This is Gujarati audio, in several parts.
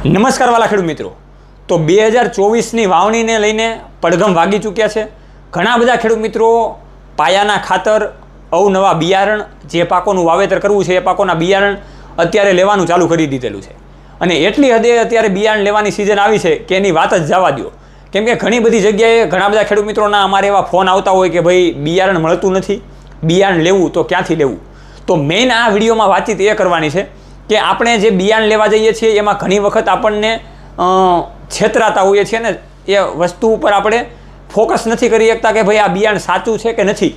નમસ્કાર વાલા ખેડૂત મિત્રો, તો 2024ની વાવણીને લઈને પડઘમ વાગી ચૂક્યા છે. ઘણા બધા ખેડૂત મિત્રો પાયાના ખાતર, અવનવા બિયારણ, જે પાકોનું વાવેતર કરવું છે એ પાકોના બિયારણ અત્યારે લેવાનું ચાલુ કરી દીધેલું છે. અને એટલી હદે અત્યારે બિયારણ લેવાની સિઝન આવી છે કે એની વાત જ જવા દો. કેમ કે ઘણી બધી જગ્યાએ ઘણા બધા ખેડૂત મિત્રોના અમારે એવા ફોન આવતા હોય કે ભાઈ બિયારણ મળતું નથી, બિયારણ લેવું તો ક્યાંથી લેવું. તો મેઇન આ વિડીયોમાં વાતચીત એ કરવાની છે કે આપણે જે બિયારણ લેવા જઈએ છીએ એમાં ઘણી વખત આપણને છેતરાતા હોઈએ છીએ ને એ વસ્તુ ઉપર આપણે ફોકસ નથી કરી શકતા કે ભાઈ આ બિયારણ સાચું છે કે નથી.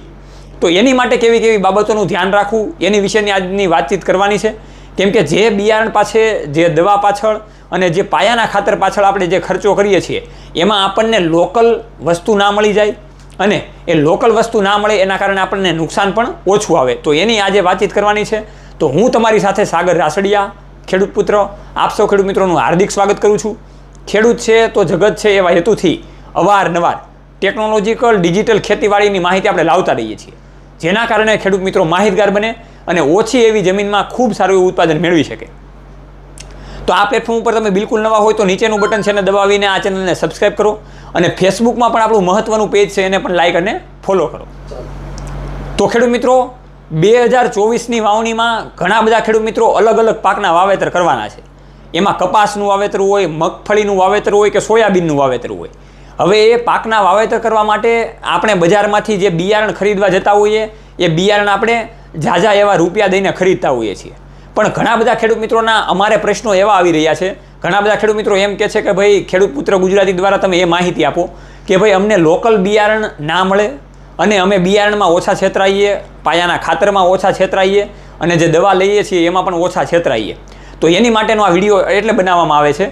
તો એની માટે કેવી કેવી બાબતોનું ધ્યાન રાખવું એની વિશેની આજની વાતચીત કરવાની છે. કેમ કે જે બિયારણ પાછળ, જે દવા પાછળ અને જે પાયાના ખાતર પાછળ આપણે જે ખર્ચો કરીએ છીએ એમાં આપણને લોકલ વસ્તુ ના મળી જાય અને એ લોકલ વસ્તુ ના મળે એના કારણે આપણને નુકસાન પણ ઓછું આવે. તો એની આજે વાતચીત કરવાની છે. તો હું તમારી સાથે સાગર રાસડિયા, ખેડૂત પુત્ર, આપ સૌ ખેડૂત મિત્રોનું હાર્દિક સ્વાગત કરું છું. ખેડૂત છે તો જગત છે એવા હેતુથી અવારનવાર ટેકનોલોજીકલ ડિજિટલ ખેતીવાડીની માહિતી આપણે લાવતા રહીએ છીએ, જેના કારણે ખેડૂત મિત્રો માહિતગાર બને અને ઓછી એવી જમીનમાં ખૂબ સારું એવું ઉત્પાદન મેળવી શકે. તો આ પ્લેટફોર્મ ઉપર તમે બિલકુલ નવા હોય તો નીચેનું બટન છે એને દબાવીને આ ચેનલને સબસ્ક્રાઈબ કરો અને ફેસબુકમાં પણ આપણું મહત્વનું પેજ છે એને પણ લાઈક અને ફોલો કરો. તો ખેડૂત મિત્રો 2024ની વાવણીમાં ઘણા બધા ખેડૂત મિત્રો અલગ અલગ પાકના વાવેતર કરવાના છે. એમાં કપાસનું વાવેતર હોય, મગફળીનું વાવેતર હોય કે સોયાબીનનું વાવેતર હોય. હવે એ પાકના વાવેતર કરવા માટે આપણે બજારમાંથી જે બિયારણ ખરીદવા જતા હોઈએ એ બિયારણ આપણે ઝાઝા એવા રૂપિયા દઈને ખરીદતા હોઈએ છીએ. પણ ઘણા બધા ખેડૂત મિત્રોના અમારે પ્રશ્નો એવા આવી રહ્યા છે. ઘણા બધા ખેડૂત મિત્રો એમ કહે છે કે ભાઈ ખેડૂત પુત્ર ગુજરાતી દ્વારા તમે એ માહિતી આપો કે ભાઈ અમને લોકલ બિયારણ ના મળે અને અમે બિયારણમાં ઓછા છેતરાઈએ, પાયાના ખાતરમાં ઓછા છેતરાઈએ અને જે દવા લઈએ છીએ એમાં પણ ઓછા છેતરાઈએ. તો એની માટેનો આ વિડીયો એટલે બનાવવામાં આવે છે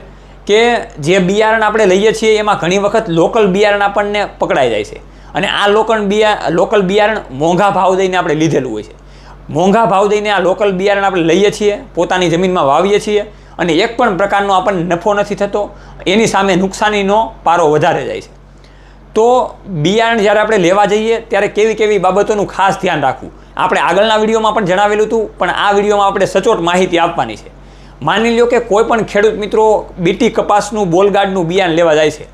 કે જે બિયારણ આપણે લઈએ છીએ એમાં ઘણી વખત લોકલ બિયારણ આપણને પકડાઈ જાય છે અને આ લોકલ બિયારણ મોંઘા ભાવ દઈને આપણે લીધેલું હોય છે. મોંઘા ભાવ દઈને આ લોકલ બિયારણ આપણે લઈએ છીએ, પોતાની જમીનમાં વાવીએ છીએ અને એક પણ પ્રકારનો આપણને નફો નથી થતો, એની સામે નુકસાનીનો પારો વધારે જાય છે. તો બિયારણ જ્યારે આપણે લેવા જઈએ ત્યારે કેવી કેવી બાબતોનું ખાસ ધ્યાન રાખવું આપણે આગળના વિડીયોમાં પણ જણાવેલું હતું, પણ આ વિડીયોમાં આપણે સચોટ માહિતી આપવાની છે. માની લો કે કોઈ પણ ખેડૂત મિત્રો બીટી કપાસનું બોલગાર્ડનું બિયારણ લેવા જાય છે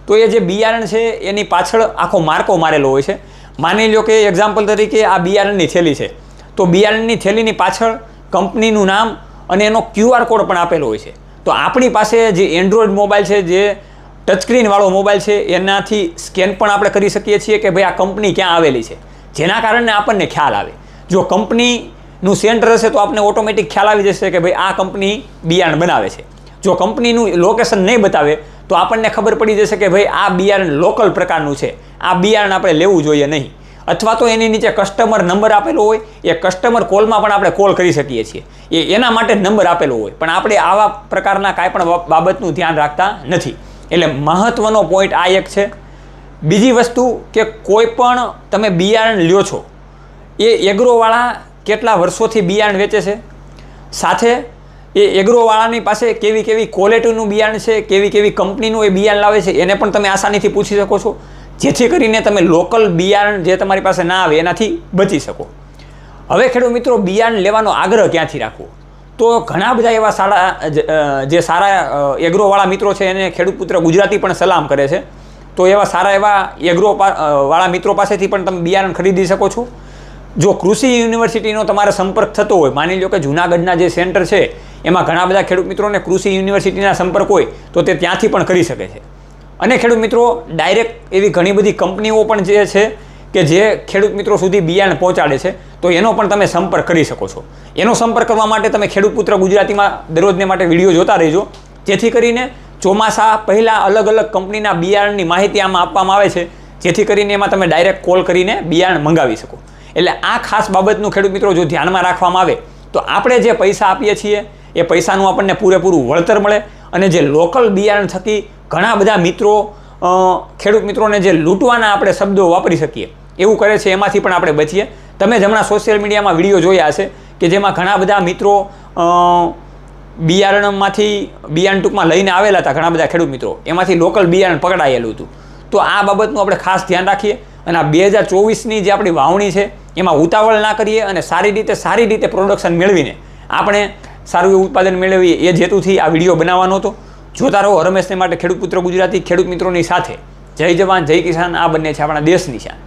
તો એ જે બિયારણ છે એની પાછળ આખો માર્કો મારેલો હોય છે. માની લો કે એક્ઝામ્પલ તરીકે આ બિયારણની થેલી છે તો બિયારણની થેલીની પાછળ કંપનીનું નામ અને એનો QR કોડ પણ આપેલો હોય છે. તો આપણી પાસે જે એન્ડ્રોઈડ મોબાઈલ છે, જે ટચસ્ક્રીનવાળો મોબાઈલ છે, એનાથી સ્કેન પણ આપણે કરી શકીએ છીએ કે ભાઈ આ કંપની ક્યાં આવેલી છે, જેના કારણે આપણને ખ્યાલ આવે. જો કંપનીનું સેન્ટર હશે તો આપણને ઓટોમેટિક ખ્યાલ આવી જશે કે ભાઈ આ કંપની બિયારણ બનાવે છે. જો કંપનીનું લોકેશન નહીં બતાવે તો આપણને ખબર પડી જશે કે ભાઈ આ બિયારણ લોકલ પ્રકારનું છે, આ બિયારણ આપણે લેવું જોઈએ નહીં. અથવા તો એની નીચે કસ્ટમર નંબર આપેલો હોય, એ કસ્ટમર કોલમાં પણ આપણે કોલ કરી શકીએ છીએ, એના માટે નંબર આપેલો હોય. પણ આપણે આવા પ્રકારના કાંઈ પણ બાબતનું ધ્યાન રાખતા નથી. એટલે મહત્ત્વનો પોઈન્ટ આ એક છે. બીજી વસ્તુ કે કોઈ પણ તમે બિયારણ લ્યો છો એ એગ્રોવાળા કેટલા વર્ષોથી બિયારણ વેચે છે, સાથે એ એગ્રોવાળાની પાસે કેવી કેવી ક્વોલિટીનું બિયારણ છે, કેવી કેવી કંપનીનું એ બિયારણ લાવે છે એને પણ તમે આસાનીથી પૂછી શકો છો, જેથી કરીને તમે લોકલ બિયારણ જે તમારી પાસે ના આવે એનાથી બચી શકો. હવે ખેડૂત મિત્રો બિયારણ લેવાનો આગ્રહ ક્યાંથી રાખવો? તો ઘણા બધા એવા જે સારા એગ્રોવાળા મિત્રો છે એને ખેડૂત પુત્ર ગુજરાતી પણ સલામ કરે છે. તો એવા સારા એવા એગ્રોવાળા મિત્રો પાસેથી પણ તમે બિયારણ ખરીદી શકો છો. જો કૃષિ યુનિવર્સિટીનો તમારે સંપર્ક થતો હોય, માની લો કે જૂનાગઢના જે સેન્ટર છે એમાં ઘણા બધા ખેડૂત મિત્રોને કૃષિ યુનિવર્સિટીના સંપર્ક હોય તો તે ત્યાંથી પણ કરી શકે છે. અને ખેડૂત મિત્રો ડાયરેક્ટ એવી ઘણી બધી કંપનીઓ પણ જે છે કે જે ખેડૂત મિત્રો સુધી બિયારણ પહોંચાડે છે, તો એનો પણ તમે સંપર્ક કરી શકો છો. એનો સંપર્ક કરવા માટે તમે ખેડૂત પુત્ર ગુજરાતીમાં દરરોજને માટે વિડીયો જોતા રહેજો, જેથી કરીને ચોમાસા પહેલાં અલગ અલગ કંપનીના બિયારણની માહિતી આમાં આપવામાં આવે છે, જેથી કરીને એમાં તમે ડાયરેક્ટ કોલ કરીને બિયારણ મંગાવી શકો. એટલે આ ખાસ બાબતનું ખેડૂત મિત્રો જો ધ્યાનમાં રાખવામાં આવે તો આપણે જે પૈસા આપીએ છીએ એ પૈસાનું આપણને પૂરેપૂરું વળતર મળે અને જે લોકલ બિયારણ થકી ઘણા બધા મિત્રો ખેડૂત મિત્રોને જે લૂંટવાના આપણે શબ્દો વાપરી શકીએ એવું કરે છે, એમાંથી પણ આપણે બચીએ. તમે જ હમણાં સોશિયલ મીડિયામાં વિડીયો જોયા હશે કે જેમાં ઘણા બધા મિત્રો બિયારણ ટૂંકમાં લઈને આવેલા હતા, ઘણા બધા ખેડૂત મિત્રો એમાંથી લોકલ બિયારણ પકડાયેલું હતું. તો આ બાબતનું આપણે ખાસ ધ્યાન રાખીએ અને આ 2024ની જે આપણી વાવણી છે એમાં ઉતાવળ ના કરીએ અને સારી રીતે પ્રોડક્શન મેળવીને આપણે સારું એવું ઉત્પાદન મેળવીએ એ હેતુથી આ વિડીયો બનાવવાનો હતો. જોતા રહો રમેશને માટે ખેડૂત પુત્ર ગુજરાતી ખેડૂત મિત્રોની સાથે. જય જવાન જય કિસાન, આ બંને છે આપણા દેશની શાન.